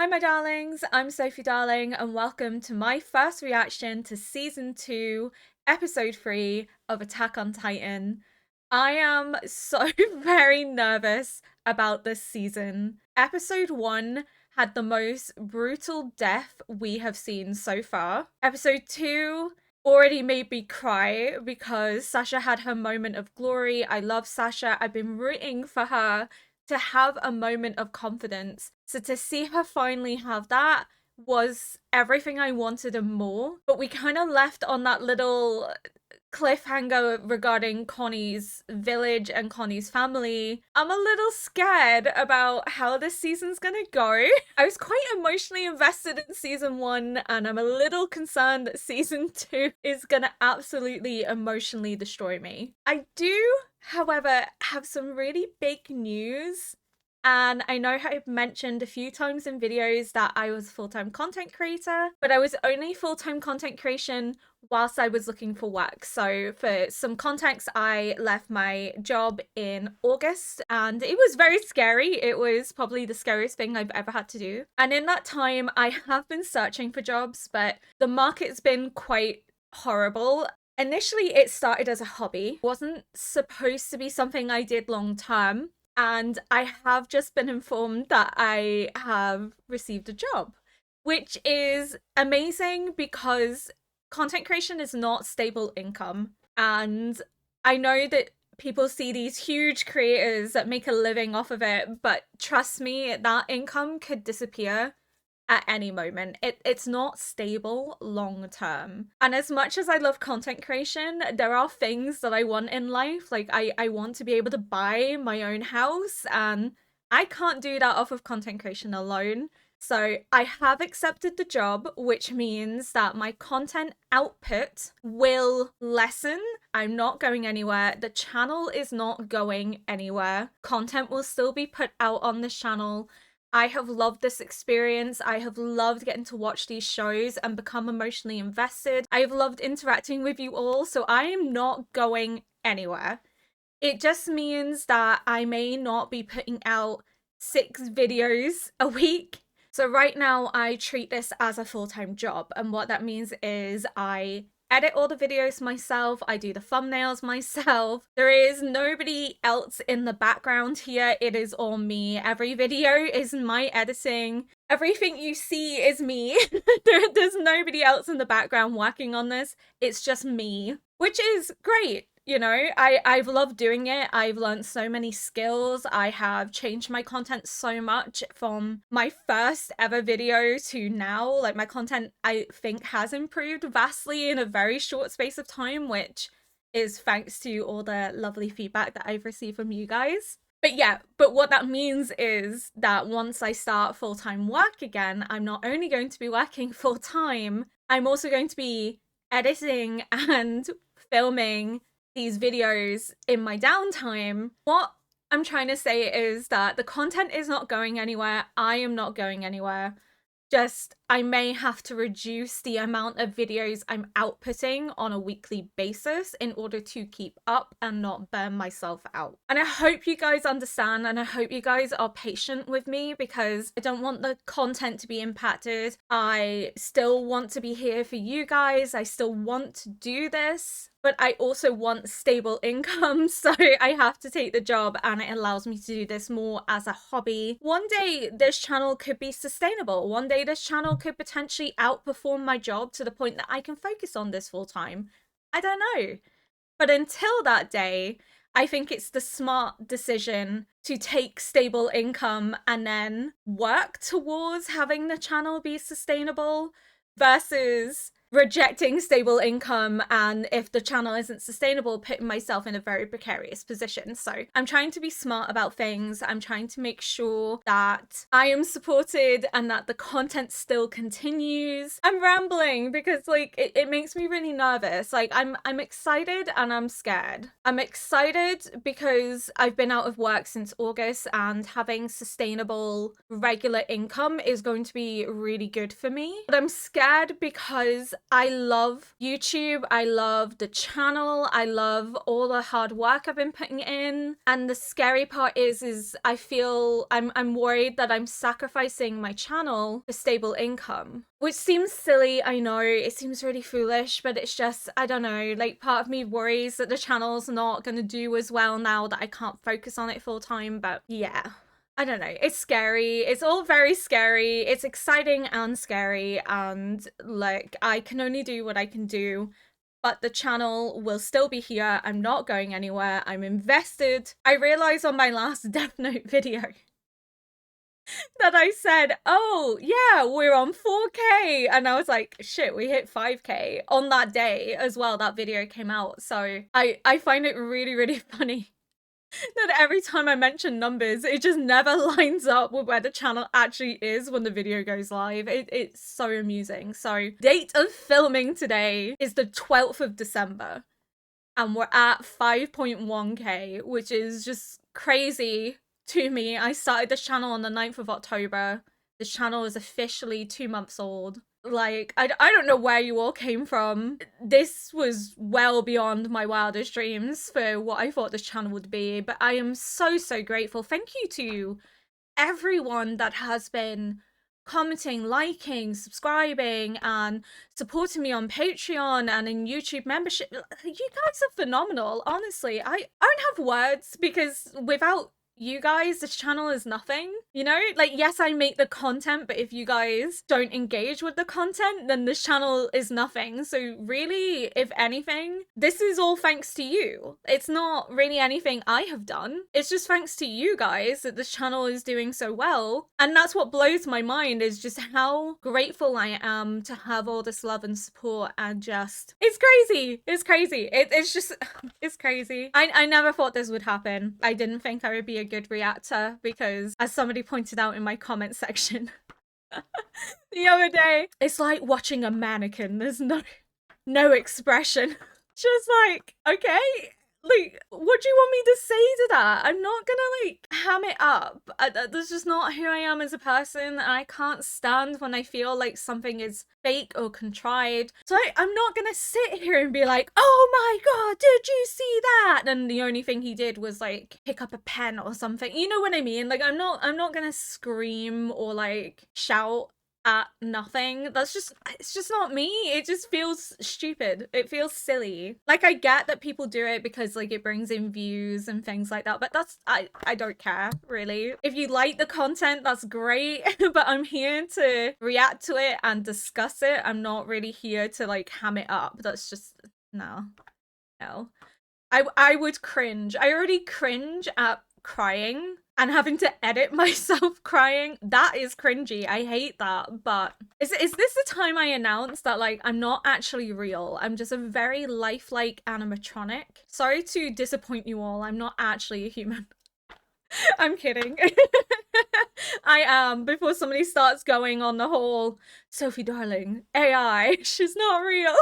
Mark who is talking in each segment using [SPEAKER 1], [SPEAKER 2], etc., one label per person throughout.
[SPEAKER 1] Hi, my darlings. I'm Sophie Darling, and welcome to my first reaction to season 2, episode 3 of Attack on Titan. I am so very nervous about this season. Episode 1 had the most brutal death we have seen so far. Episode 2 already made me cry because Sasha had her moment of glory. I love Sasha. I've been rooting for her to have a moment of confidence. So to see her finally have that was everything I wanted and more. But we kind of left on that little cliffhanger regarding Connie's village and Connie's family. I'm a little scared about how this season's gonna go. I was quite emotionally invested in season 1, and I'm a little concerned that season 2 is gonna absolutely emotionally destroy me. I do, however, have some really big news. And I know I've mentioned a few times in videos that I was a full-time content creator, but I was only full-time content creation whilst I was looking for work. So for some context, I left my job in August and it was very scary. It was probably the scariest thing I've ever had to do. And in that time, I have been searching for jobs, but the market's been quite horrible. Initially, it started as a hobby. It wasn't supposed to be something I did long term. And I have just been informed that I have received a job, which is amazing because content creation is not stable income. And I know that people see these huge creators that make a living off of it, but trust me, that income could disappear at any moment. It's not stable long term. And as much as I love content creation, there are things that I want in life. Like I want to be able to buy my own house, and I can't do that off of content creation alone. So I have accepted the job, which means that my content output will lessen. I'm not going anywhere. The channel is not going anywhere. Content will still be put out on this channel. I have loved this experience. I have loved getting to watch these shows and become emotionally invested. I have loved interacting with you all, so I am not going anywhere. It just means that I may not be putting out 6 videos a week. So right now I treat this as a full-time job, and what that means is I edit all the videos myself, I do the thumbnails myself. There is nobody else in the background here, it is all me. Every video is my editing. Everything you see is me. There's nobody else in the background working on this. It's just me, which is great. You know, I've loved doing it. I've learned so many skills. I have changed my content so much from my first ever video to now. Like, my content, I think, has improved vastly in a very short space of time, which is thanks to all the lovely feedback that I've received from you guys. But yeah, but what that means is that once I start full-time work again, I'm not only going to be working full-time, I'm also going to be editing and filming these videos in my downtime. What I'm trying to say is that the content is not going anywhere. I am not going anywhere. Just, I may have to reduce the amount of videos I'm outputting on a weekly basis in order to keep up and not burn myself out. And I hope you guys understand, and I hope you guys are patient with me because I don't want the content to be impacted. I still want to be here for you guys. I still want to do this, but I also want stable income, so I have to take the job, and it allows me to do this more as a hobby. One day this channel could be sustainable. One day this channel could potentially outperform my job to the point that I can focus on this full time. I don't know. But until that day, I think it's the smart decision to take stable income and then work towards having the channel be sustainable versus rejecting stable income, and if the channel isn't sustainable, putting myself in a very precarious position. So I'm trying to be smart about things. I'm trying to make sure that I am supported and that the content still continues. I'm rambling because like it makes me really nervous. Like I'm excited and I'm scared. I'm excited because I've been out of work since August, and having sustainable regular income is going to be really good for me. But I'm scared because I love YouTube. I love the channel. I love all the hard work I've been putting in. And the scary part is I feel I'm worried that I'm sacrificing my channel for stable income, which seems silly. I know it seems really foolish, but it's just, I don't know, like part of me worries that the channel's not going to do as well now that I can't focus on it full time. But yeah, I don't know. It's scary. It's all very scary. It's exciting and scary. And like, I can only do what I can do. But the channel will still be here. I'm not going anywhere. I'm invested. I realized on my last Death Note video that I said, oh, yeah, we're on 4K. And I was like, shit, we hit 5K on that day as well. That video came out. So I find it really, really funny that every time I mention numbers, it just never lines up with where the channel actually is when the video goes live. It's so amusing. So date of filming today is the 12th of December. And we're at 5.1K, which is just crazy to me. I started this channel on the 9th of October. This channel is officially 2 months old. Like, I don't know where you all came from. This was well beyond my wildest dreams for what I thought this channel would be, but I am so, so grateful. Thank you to everyone that has been commenting, liking, subscribing, and supporting me on Patreon and in YouTube membership. You guys are phenomenal, honestly. I don't have words because without you guys, this channel is nothing, you know? Like, yes, I make the content, but if you guys don't engage with the content, then this channel is nothing. So really, if anything, this is all thanks to you. It's not really anything I have done. It's just thanks to you guys that this channel is doing so well. And that's what blows my mind, is just how grateful I am to have all this love and support. And just, it's crazy. It's crazy. It's just, it's crazy. I never thought this would happen. I didn't think I would be a good reactor because, as somebody pointed out in my comment section the other day, it's like watching a mannequin. There's no expression. Just like, okay, like, what do you want me to say to that? I'm not gonna like ham it up. That's just not who I am as a person. I can't stand when I feel like something is fake or contrived. So I'm not gonna sit here and be like, oh my god, did you see that? And the only thing he did was like pick up a pen or something. You know what I mean? Like, I'm not gonna scream or like shout at nothing. It's just not me. It just feels stupid. It feels silly. Like, I get that people do it because like it brings in views and things like that, but I don't care, really. If you like the content, that's great, but I'm here to react to it and discuss it. I'm not really here to like ham it up. That's just, no. I would cringe. I already cringe at crying and having to edit myself crying. That is cringy. I hate that. But is this the time I announce that like I'm not actually real? I'm just a very lifelike animatronic. Sorry to disappoint you all. I'm not actually a human. I'm kidding. I am, before somebody starts going on the whole Sophie darling, AI, she's not real.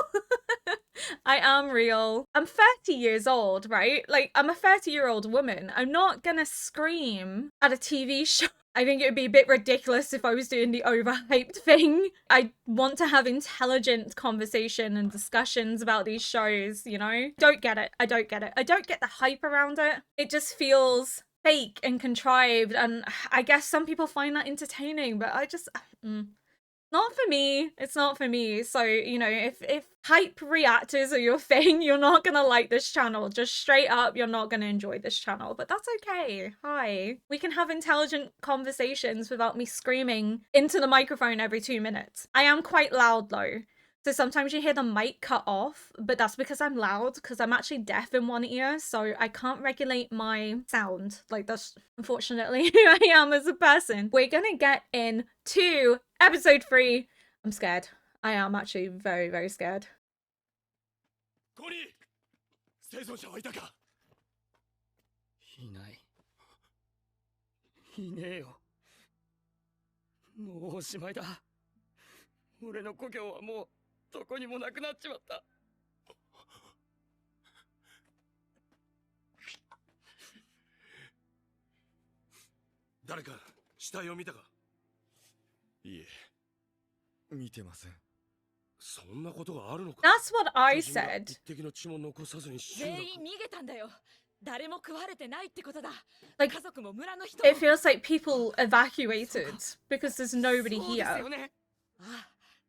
[SPEAKER 1] I am real. I'm 30 years old, right? Like, I'm a 30-year-old woman. I'm not gonna scream at a TV show. I think it would be a bit ridiculous if I was doing the overhyped thing. I want to have intelligent conversation and discussions about these shows, you know? Don't get it. I don't get it. I don't get the hype around it. It just feels fake and contrived, and I guess some people find that entertaining, but I just not for me. It's not for me. So, you know, if hype reactors are your thing, you're not gonna like this channel. Just straight up, you're not gonna enjoy this channel, but that's okay. Hi. We can have intelligent conversations without me screaming into the microphone every 2 minutes. I am quite loud though. So sometimes you hear the mic cut off, but that's because I'm loud, because I'm actually deaf in one ear, so I can't regulate my sound. Like, that's unfortunately who I am as a person. We're gonna get into episode 3. I'm scared. I am actually very, very scared.
[SPEAKER 2] I いえ、見てません。
[SPEAKER 1] That's what I said. Like, it feels like people evacuated because there's nobody here.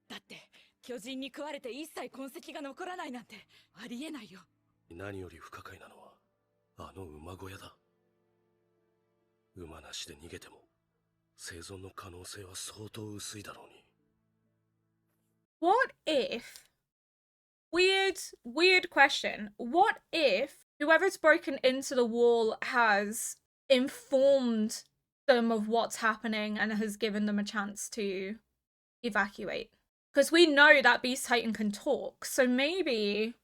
[SPEAKER 2] だって巨人に食われて一切痕跡が残らないなんてありえないよ。何より不可解なのはあの馬小屋だ。馬なしで逃げても生存の可能性は相当薄いだろうに。
[SPEAKER 1] What if? Weird question. What if whoever's broken into the wall has informed them of what's happening and has given them a chance to evacuate? Because we know that Beast Titan can talk, so maybe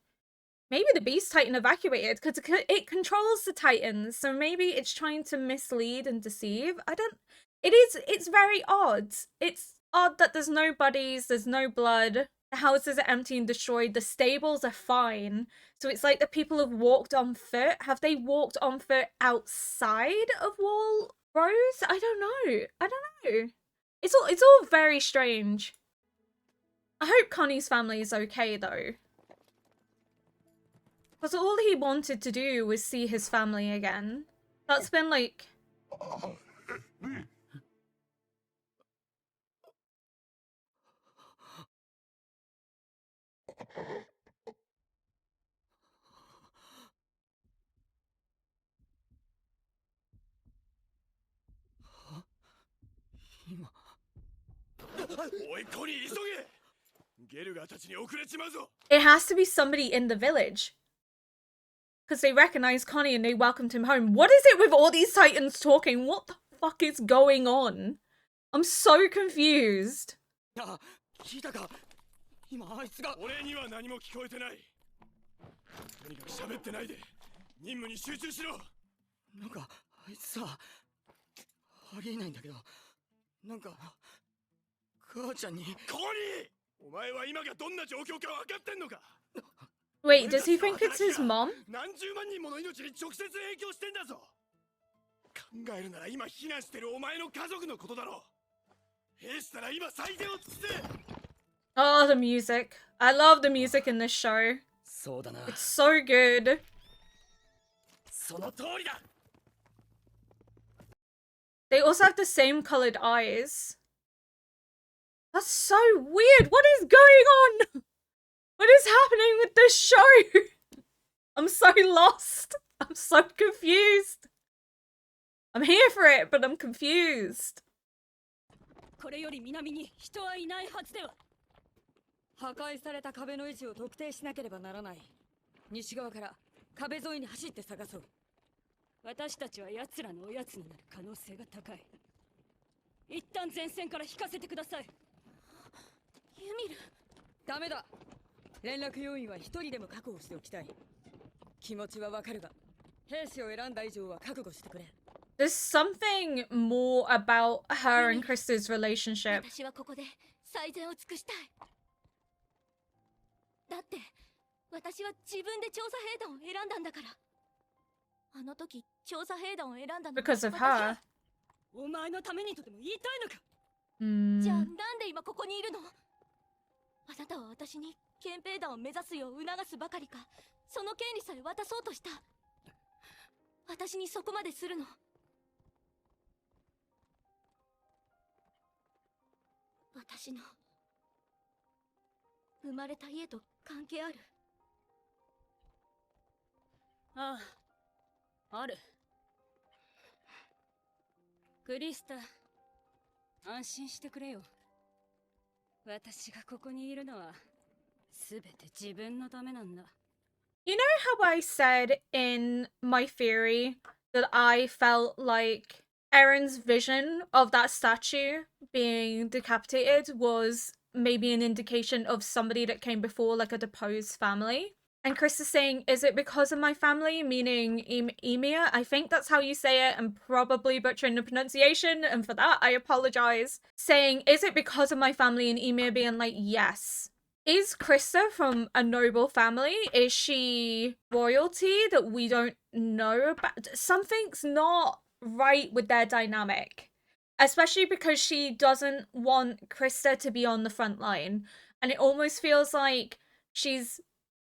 [SPEAKER 1] the Beast Titan evacuated because it controls the Titans, so maybe it's trying to mislead and deceive. It's very odd. It's odd that there's no bodies, there's no blood, the houses are empty and destroyed, the stables are fine, so it's like the people have walked on foot. Have they walked on foot outside of Wall Rose? I don't know. It's all very strange. I hope Connie's family is okay, though. Because all he wanted to do was see his family again. That's been, like... It has to be somebody in the village. Because they recognize Connie and they welcomed him home. What is it with all these Titans talking? What the fuck is going on? I'm so confused. Wait, does he think it's his mom? Oh, the music. I love the music in this show. It's so good. They also have the same colored eyes. That's so weird. What is going on? What is happening with this show? I'm so lost. I'm so confused. I'm here for it, but I'm confused.
[SPEAKER 2] これより南に人はいないはずでは。破壊された壁の位置を特定しなければならない。西側から壁沿いに走って探そう。私たちは奴らのおやつになる可能性が高い。一旦前線から引かせてください。ユミル。ダメだ。連絡要員は一人でも確保しておきたい。気持ちはわかるが、兵士を選んだ以上は覚悟してくれ。
[SPEAKER 1] There's something more about her and Krista's relationship.
[SPEAKER 2] 私はここで最善を尽くしたい。だって私は自分で調査兵団を選んだんだから。あの時調査兵団を選んだのは
[SPEAKER 1] Because of her.
[SPEAKER 2] お前のためにとでも言いたいのか。じゃあなんで今ここにいるの？あなたは私に憲兵団を目指すよう促すばかりか、その権利さえ渡そうとした。私にそこまでするの？私の生まれた家と関係ある？ああ、ある。クリスタ、安心してくれよ。私がここにいるのはすべて自分のためなんだ。
[SPEAKER 1] You know how I said in my theory that I felt like Eren's vision of that statue being decapitated was maybe an indication of somebody that came before, like a deposed family? And Chris is saying, is it because of my family? Meaning Emir? I think that's how you say it. I'm probably butchering the pronunciation, and for that, I apologize. Saying, is it because of my family? And Emir being like, yes. Is Krista from a noble family? Is she royalty that we don't know about? Something's not right with their dynamic. especially because she doesn't want Krista to be on the front line. And it almost feels like she's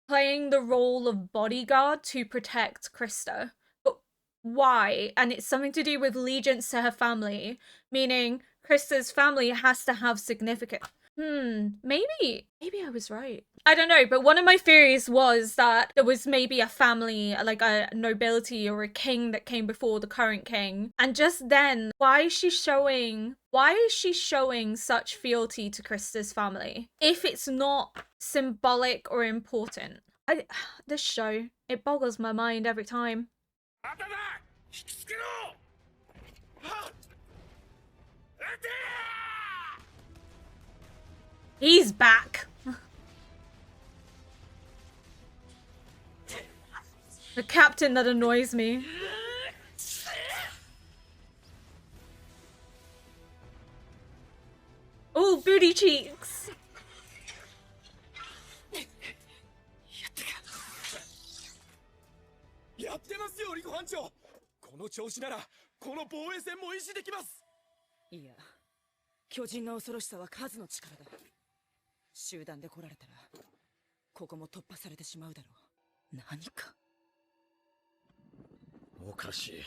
[SPEAKER 1] playing the role of bodyguard to protect Krista. But why? And it's something to do with allegiance to her family, meaning Krista's family has to have significance. Maybe I was right. I don't know, but one of my theories was that there was maybe a family, like a nobility or a king that came before the current king. And just then, why is she showing such fealty to Krista's family if it's not symbolic or important? This show, it boggles my mind every time. He's back. The captain that annoys me. Oh, booty cheeks.
[SPEAKER 3] やってますよ、リコ班長。この調子ならこの防衛戦も維持できます。
[SPEAKER 2] いや、巨人の恐ろしさは数の力だ。集団で来られたらここも突破されてしまうだろう。何か
[SPEAKER 3] おかしい。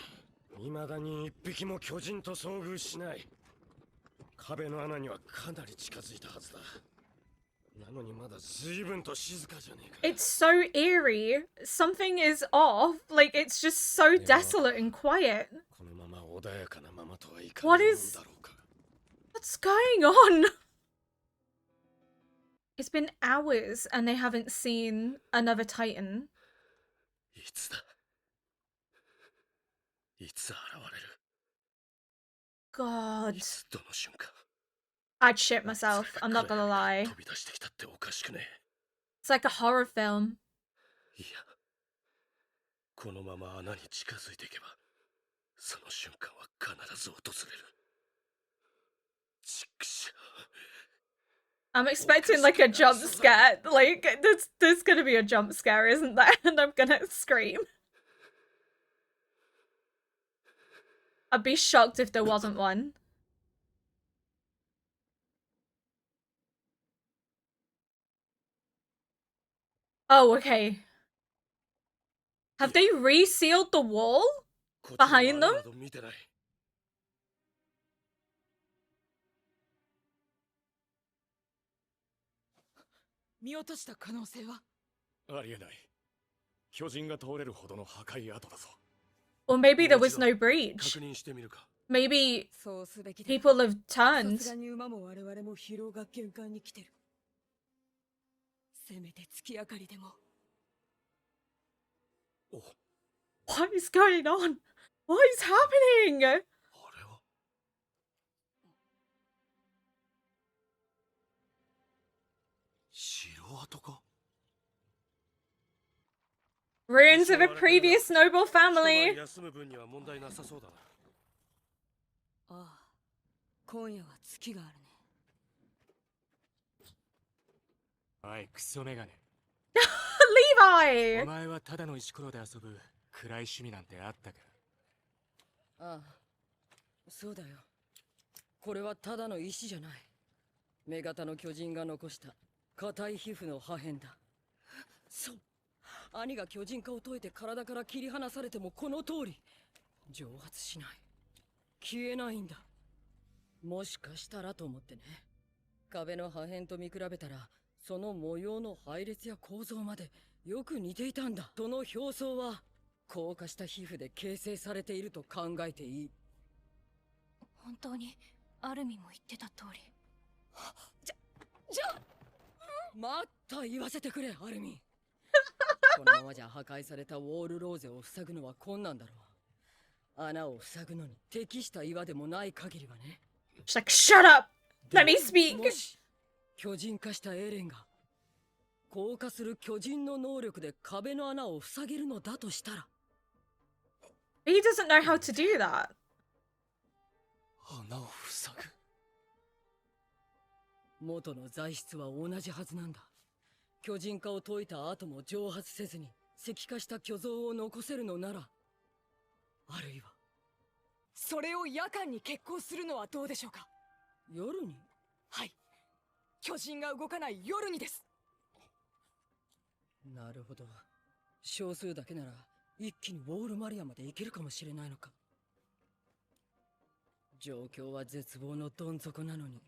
[SPEAKER 3] 未だに一匹も巨人と遭遇しない。壁の穴にはかなり近づいたはずだ。なのにまだ随分と静かじゃねえか。
[SPEAKER 1] It's so eerie. Something is off. Like, it's just so desolate and quiet.
[SPEAKER 3] このまま穏やかなままとはいか
[SPEAKER 1] What
[SPEAKER 3] ないん
[SPEAKER 1] is...
[SPEAKER 3] だろうか。
[SPEAKER 1] What's going on? It's been hours and they haven't seen another Titan.
[SPEAKER 3] いつだ。いつ現れる。
[SPEAKER 1] God.
[SPEAKER 3] いつどの瞬間。
[SPEAKER 1] I'd shit myself, I'm not gonna lie.
[SPEAKER 3] 飛び出してきたっておかしくね。
[SPEAKER 1] It's like a horror film.
[SPEAKER 3] いや、このまま穴に近づいていけば、その瞬間は必ず訪れる。ちくしょう。
[SPEAKER 1] I'm expecting like a jump scare. Like, there's gonna be a jump scare, isn't there? And I'm gonna scream. I'd be shocked if there wasn't one. Oh, okay. Have they resealed the wall behind them?
[SPEAKER 3] 見てない。
[SPEAKER 2] 見落とした可能性は？
[SPEAKER 3] ありえない。巨人が通れるほどの破壊跡だぞ。
[SPEAKER 1] Or maybe there was no breach.
[SPEAKER 3] 確認してみるか。
[SPEAKER 1] Maybe
[SPEAKER 2] そうすべきだ。
[SPEAKER 1] people have
[SPEAKER 2] さ
[SPEAKER 1] turned.
[SPEAKER 2] すがに馬も我々も疲労が限界に来てる。せめて月明かりでも。
[SPEAKER 3] お、
[SPEAKER 1] What is going on? What is happening?
[SPEAKER 3] あれは。 城跡か。
[SPEAKER 1] Ruins of a previous noble family.
[SPEAKER 3] 休む分には問題なさそうだな。
[SPEAKER 2] ああ、今夜は月があるね。
[SPEAKER 4] おい、クソメガネ。お
[SPEAKER 1] Levi!
[SPEAKER 4] 前はただの石ころで遊ぶ暗い趣味なんてあったか。
[SPEAKER 2] ああ、そうだよ。これはただの石じゃない。女型の巨人が残した硬い皮膚の破片だ。そう。兄が巨人化を解いて体から切り離されてもこの通り蒸発しない。消えないんだ。もしかしたらと思ってね。壁の破片と見比べたらその模様の配列や構造までよく似ていたんだ。その表層は硬化した皮膚で形成されていると考えていい。
[SPEAKER 5] 本当にアルミも言ってた通り。
[SPEAKER 2] じゃ待った言わせてくれアルミン。このままじゃ破壊されたウォールローゼを塞ぐのは困難だろう。穴を塞ぐのに適した岩でもない限りはね。
[SPEAKER 1] She's like, shut up! Let me speak!
[SPEAKER 2] もし巨人化したエレンが硬化する巨人の能力で壁の穴を塞げるのだとしたら。
[SPEAKER 1] He doesn't know how to do that.
[SPEAKER 3] 穴を塞ぐ。
[SPEAKER 2] 元の材質は同じはずなんだ。巨人化を解いた後も蒸発せずに石化した巨像を残せるのなら、あるいはそれを夜間に決行するのはどうでしょうか。夜に？はい。巨人が動かない夜にです。なるほど。少数だけなら一気にウォールマリアまで行けるかもしれないのか。状況は絶望のどん底なのに、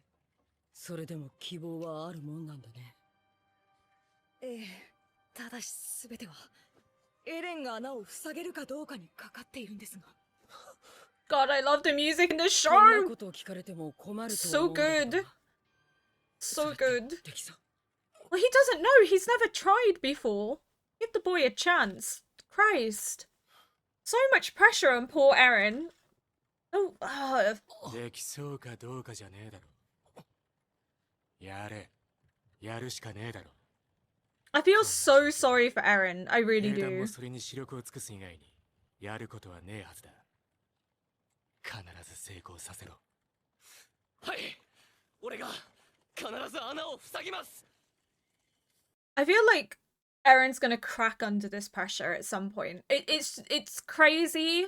[SPEAKER 2] それでも希望はあるもんなんだね。ええ、ただし全てはエレンが穴を塞げるかどうかにかかっているんですが。
[SPEAKER 1] God, I love the music in this
[SPEAKER 2] こんな
[SPEAKER 1] show.
[SPEAKER 2] ことを聞かれても困ると
[SPEAKER 1] So
[SPEAKER 2] 思うんだけど。
[SPEAKER 1] good. So good.
[SPEAKER 2] できそう。
[SPEAKER 1] Well, he doesn't know. He's never tried before. Give the boy a chance. Christ. So much pressure on poor Eren. Oh,
[SPEAKER 4] できそうかどうかじゃねえだろ。やれ。やるしかねえだろ。
[SPEAKER 1] I feel so sorry for Eren. I really
[SPEAKER 4] 兵団
[SPEAKER 1] do.
[SPEAKER 4] もそれに視力を尽くす以外にやることはねえはずだ。必ず成功させろ。
[SPEAKER 3] はい、俺が必ず穴を塞ぎます。
[SPEAKER 1] I feel like Eren's gonna crack under this pressure at some point. It's crazy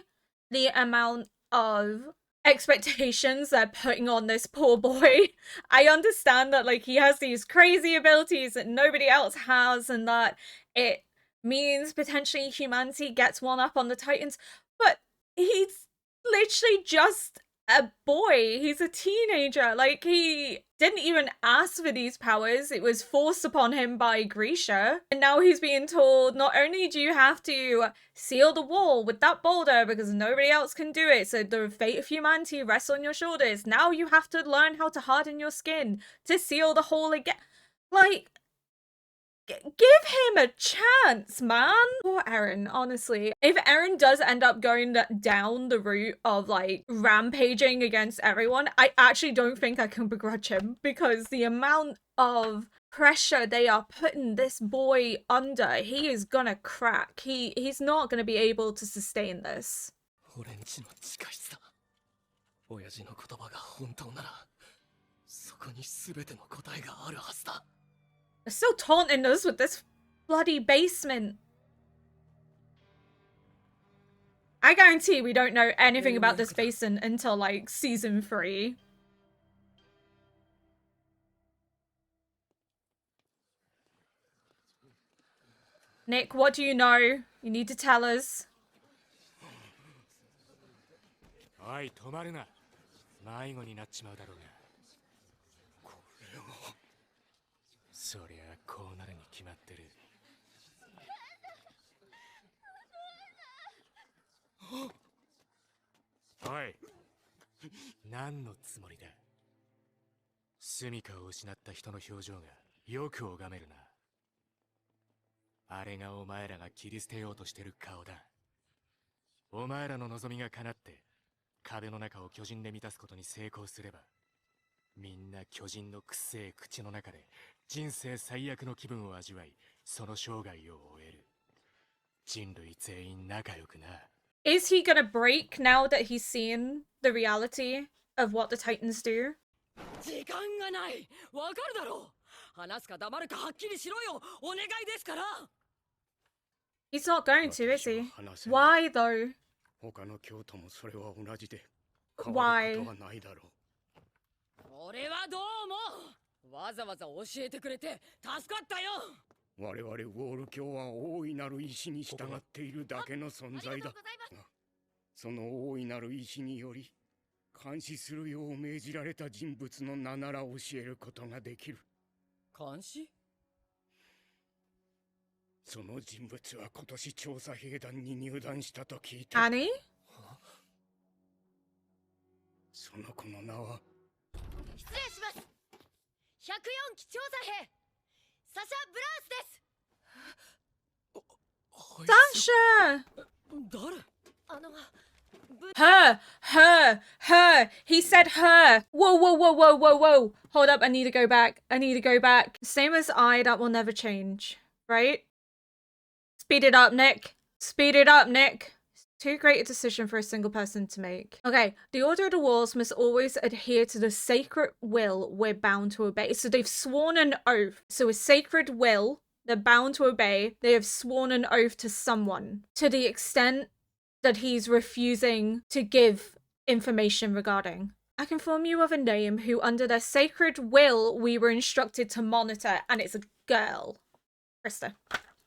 [SPEAKER 1] the amount of expectations they're putting on this poor boy. I understand that like he has these crazy abilities that nobody else has and that it means potentially humanity gets one up on the Titans, but he's literally just a boy. He's a teenager. Like, he didn't even ask for these powers. It was forced upon him by Grisha. And now he's being told, not only do you have to seal the wall with that boulder because nobody else can do it, so the fate of humanity rests on your shoulders. Now you have to learn how to harden your skin to seal the hole again. Like, give him a chance, man. Poor Eren, honestly. If Eren does end up going down the route of like rampaging against everyone, I actually don't think I can begrudge him because the amount of pressure they are putting this boy under, he is gonna crack. He's not gonna be able to sustain this.
[SPEAKER 3] 俺んちの地下室だ。親父の言葉が本当なら、そこに全ての答えがあるはずだ。
[SPEAKER 1] They're still taunting us with this bloody basement. I guarantee we don't know anything about this basin until like season 3. Nick, what do you know? You need to tell us.
[SPEAKER 4] おい、止まるな。迷子になっちまうだろうが。
[SPEAKER 3] これを。
[SPEAKER 4] そりゃこうなるに決まってる。おい、何のつもりだ。住処を失った人の表情がよく拝めるな。あれがお前らが切り捨てようとしてる顔だ。お前らの望みが叶って壁の中を巨人で満たすことに成功すれば、みんな巨人のくせえ口の中で人生最悪の気分を味わい、その生涯を終える。人類全員仲良くな。
[SPEAKER 1] Is he gonna break now that he's seen the reality of what the Titans do?
[SPEAKER 2] 時間がない。わかるだろう。話すか黙るかはっきりしろよ。お願いですから。
[SPEAKER 1] He's not going to, is he? Why though?
[SPEAKER 3] 他の教徒もそれは同じで。
[SPEAKER 1] Why?
[SPEAKER 3] ことはないだろう。
[SPEAKER 2] 俺はどうも。わざわざ教えてくれて助かったよ。
[SPEAKER 3] 我々ウォール教は大いなる意志に従っているだけの存在だ。その大いなる意志により監視するよう命じられた人物の名なら教えることができる。
[SPEAKER 2] 監視？
[SPEAKER 3] その人物は今年調査兵団に入団したと聞いた。
[SPEAKER 1] Annie?
[SPEAKER 3] その子の名は。
[SPEAKER 2] 失礼します。104機調査兵サシャ・ブラウスです。
[SPEAKER 1] Sasha!
[SPEAKER 2] 誰？
[SPEAKER 1] Her. He said her. Whoa. Hold up, I need to go back. Same as I, that will never change. Right? Speed it up, Nick. Too great a decision for a single person to make. Okay, the Order of the Walls must always adhere to the sacred will we're bound to obey. So they've sworn an oath. So a sacred will they're bound to obey. They have sworn an oath to someone. To the extent that he's refusing to give information regarding. I can inform you of a name who under their sacred will we were instructed to monitor, and it's a girl. Krista.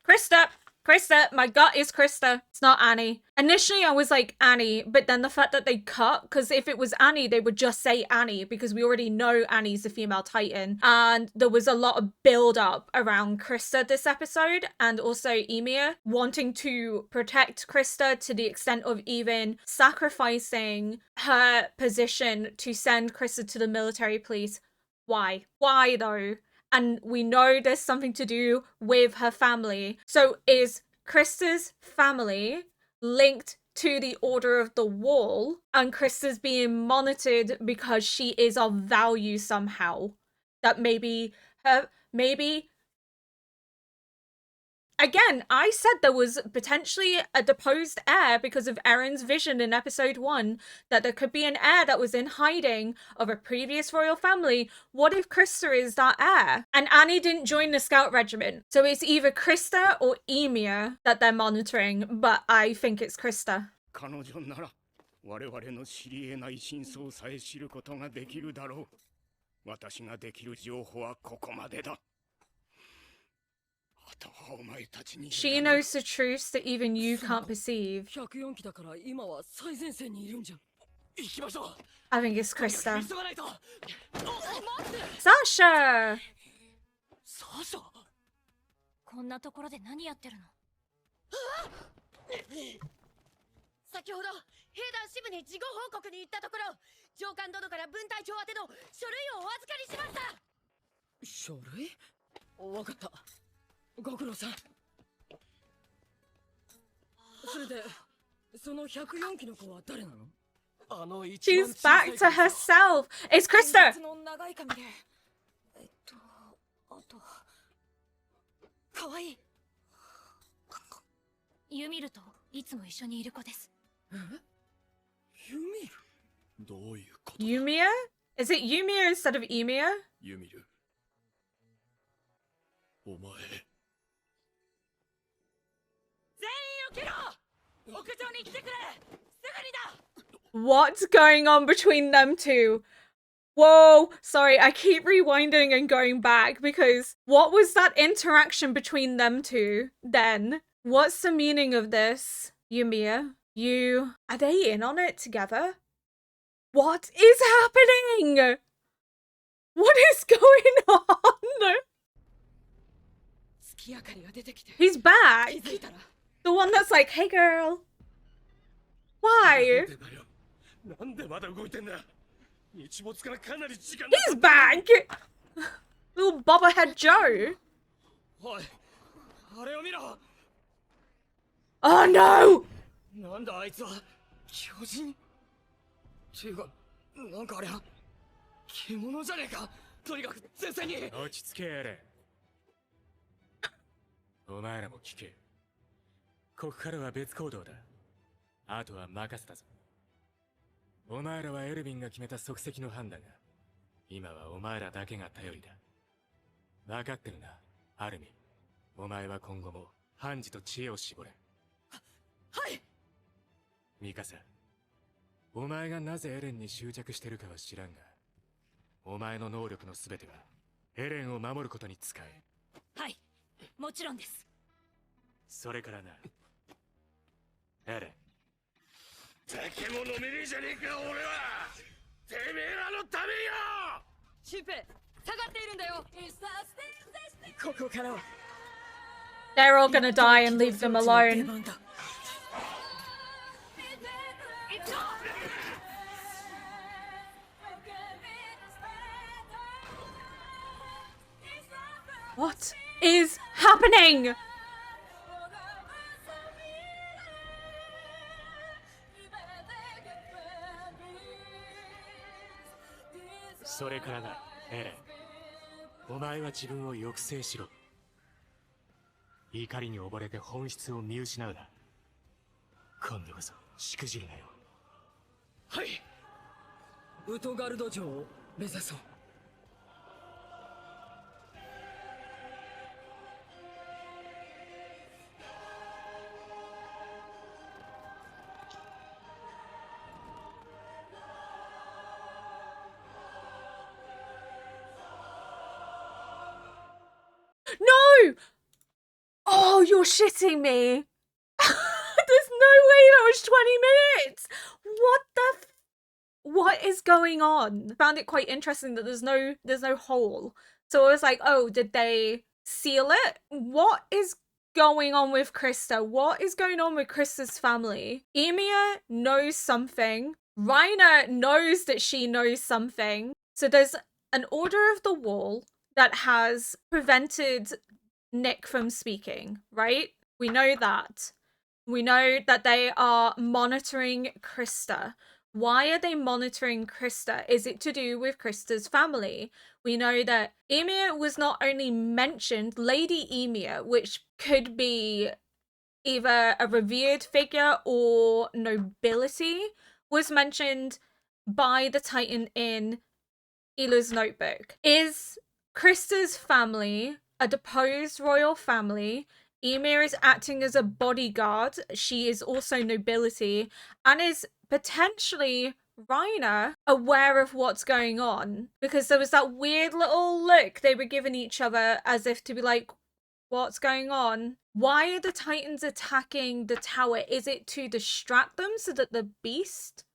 [SPEAKER 1] Krista! Krista! My gut is Krista. It's not Annie. Initially I was like Annie, but then the fact that they cut, because if it was Annie, they would just say Annie, because we already know Annie's the female Titan. And there was a lot of build up around Krista this episode, and also Ymir wanting to protect Krista to the extent of even sacrificing her position to send Krista to the military police. Why? Why though? And we know there's something to do with her family. So is Krista's family linked to the Order of the Wall, and Krista's being monitored because she is of value somehow? That maybe again, I said there was potentially a deposed heir because of Erin's vision in episode 1, that there could be an heir that was in hiding of a previous royal family. What if Krista is that heir? And Annie didn't join the scout regiment. So it's either Krista or Ymir that they're monitoring, but I think it's Krista.
[SPEAKER 3] 彼女なら我々の知り得ない真相さえ知ることができるだろう。私ができる情報はここまでだ。
[SPEAKER 1] She knows the truths that even you can't perceive.
[SPEAKER 2] 104機だから今は最前線にいるんじゃん。行きましょう。
[SPEAKER 1] I think it's Krista.
[SPEAKER 2] 急がないと。待って。
[SPEAKER 1] Sasha!
[SPEAKER 2] サシャ。
[SPEAKER 5] こんなところで何やってるの？
[SPEAKER 2] 先ほど兵団支部に事後報告に行ったところ、上官殿から分隊長宛ての書類をお預かりしました。書類？わかった。 ご苦労さん。それで、その104機の子は誰なの？
[SPEAKER 1] She's back to herself. It's Krista.
[SPEAKER 2] の長い髪で。あと、可愛い。
[SPEAKER 5] ユミルといつも一緒にいる子です。
[SPEAKER 2] え？ユミル？
[SPEAKER 3] どういうこと？
[SPEAKER 1] Ymir? Is it Ymir instead of Ymir?
[SPEAKER 3] ユミル。お前。
[SPEAKER 1] What's going on between them two? Whoa, sorry, I keep rewinding and going back because what was that interaction between them two then? What's the meaning of this? Ymir, are they in on it together? What is happening? What is going on? He's back. The one that's like, hey girl. Why? He's back! Little bobblehead Joe. Oh no!
[SPEAKER 3] なんだあいつは巨人っていうかなんかあれは獣じゃねえかとにかく前線に
[SPEAKER 4] 落ち着けやれお前らも聞けここからは別行動だあとは任せたぞお前らはエルヴィンが決めた即席の判断が今はお前らだけが頼りだ分かってるなアルミお前は今後も判事と知恵を絞れ
[SPEAKER 2] はい
[SPEAKER 4] ミカサお前がなぜエレンに執着してるかは知らんがお前の能力の全てはエレンを守ることに使え
[SPEAKER 5] はいもちろんです
[SPEAKER 4] それからなエレン
[SPEAKER 3] 酒も飲めねえじゃねえか俺はてめえらのためよ
[SPEAKER 2] シュウペイ下がっているんだよここからは
[SPEAKER 1] They're all gonna die and leave them alone. What is happening?
[SPEAKER 4] 「それからなエレンお前は自分を抑制しろ怒りに溺れて本質を見失うな今度こそしくじるなよ
[SPEAKER 2] はいウトガルド城を目指そう
[SPEAKER 1] 2. Oh, you're shitting me. There's no way that was 20 minutes. What the what is going on? Found it quite interesting that there's no hole. So I was like, oh, did they seal it? What is going on with Krista? What is going on with Krista's family? Ymir knows something. Reiner knows that she knows something. So there's an Order of the Wall that has prevented Nick from speaking, right? We know that. We know that they are monitoring Krista. Why are they monitoring Krista? Is it to do with Krista's family? We know that Ymir was not only mentioned, Lady Ymir, which could be either a revered figure or nobility, was mentioned by the Titan in Hila's notebook. Is Krista's family a deposed royal family? Ymir is acting as a bodyguard. She is also nobility. And is potentially Reiner aware of what's going on? Because there was that weird little look they were giving each other as if to be like, what's going on? Why are the Titans attacking the tower? Is it to distract them so that the beast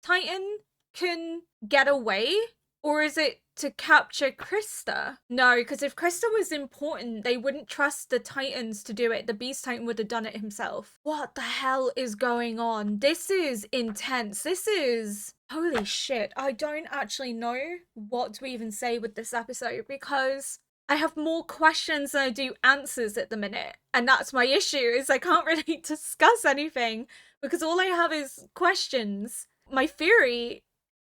[SPEAKER 1] Titan can get away? Or is it to capture Krista? No, because if Krista was important, they wouldn't trust the Titans to do it. The Beast Titan would have done it himself. What the hell is going on? This is intense. This is... Holy shit. I don't actually know what to even say with this episode because I have more questions than I do answers at the minute. And that's my issue, is I can't really discuss anything because all I have is questions. My theory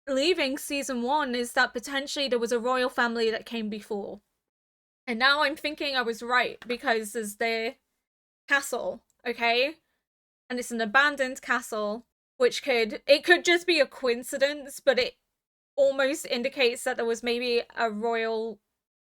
[SPEAKER 1] leaving season 1 is that potentially there was a royal family that came before. And now I'm thinking I was right because there's the castle, okay? And it's an abandoned castle, which could just be a coincidence, but it almost indicates that there was maybe a royal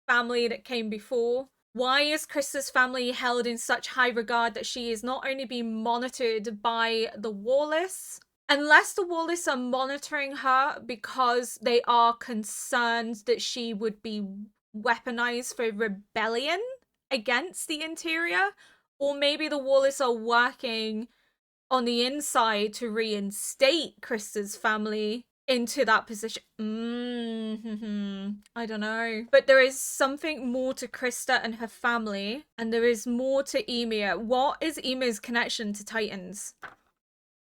[SPEAKER 1] family that came before. Why is Krista's family held in such high regard that she is not only being monitored by the Warless, unless the Warless are monitoring her because they are concerned that she would be weaponized for rebellion against the interior, or maybe the Warless are working on the inside to reinstate Krista's family into that position. I don't know. But there is something more to Krista and her family, and there is more to Ymir. What is Ymir's connection to Titans?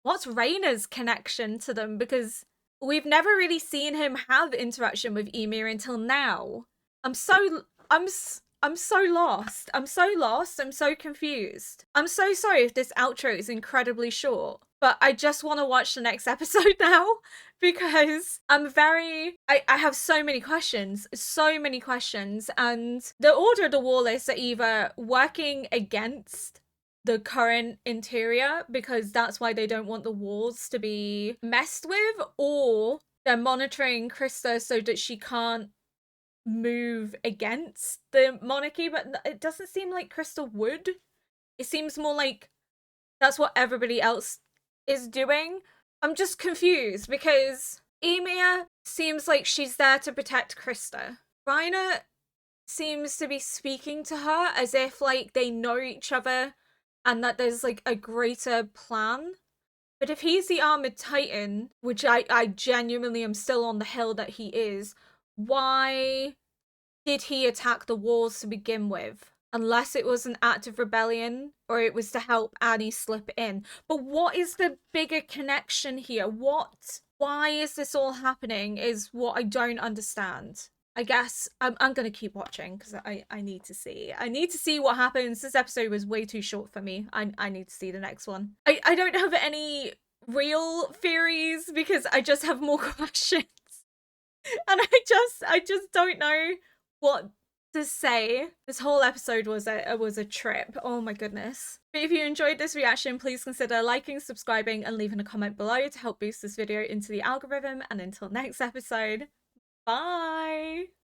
[SPEAKER 1] What's Reiner's connection to them? Because we've never really seen him have interaction with Ymir until now. I'm so lost. I'm so lost. I'm so confused. I'm so sorry if this outro is incredibly short, but I just want to watch the next episode now because I have so many questions, and the Order of the Warless are either working against the current interior because that's why they don't want the walls to be messed with, or they're monitoring Krista so that she can't move against the monarchy. But it doesn't seem like Krista would. It seems more like that's what everybody else is doing. I'm just confused because Ymir seems like she's there to protect Krista. Reiner seems to be speaking to her as if like they know each other and that there's like a greater plan. But if he's the armored titan, which I genuinely am still on the hill that he is, why did he attack the walls to begin with? Unless it was an act of rebellion or it was to help Annie slip in. But what is the bigger connection here? Why is this all happening is what I don't understand. I guess I'm gonna keep watching because I need to see. I need to see what happens. This episode was way too short for me. I need to see the next one. I don't have any real theories because I just have more questions. And I just don't know what to say. This whole episode was a trip. Oh my goodness. But if you enjoyed this reaction, please consider liking, subscribing, and leaving a comment below to help boost this video into the algorithm. And until next episode, bye!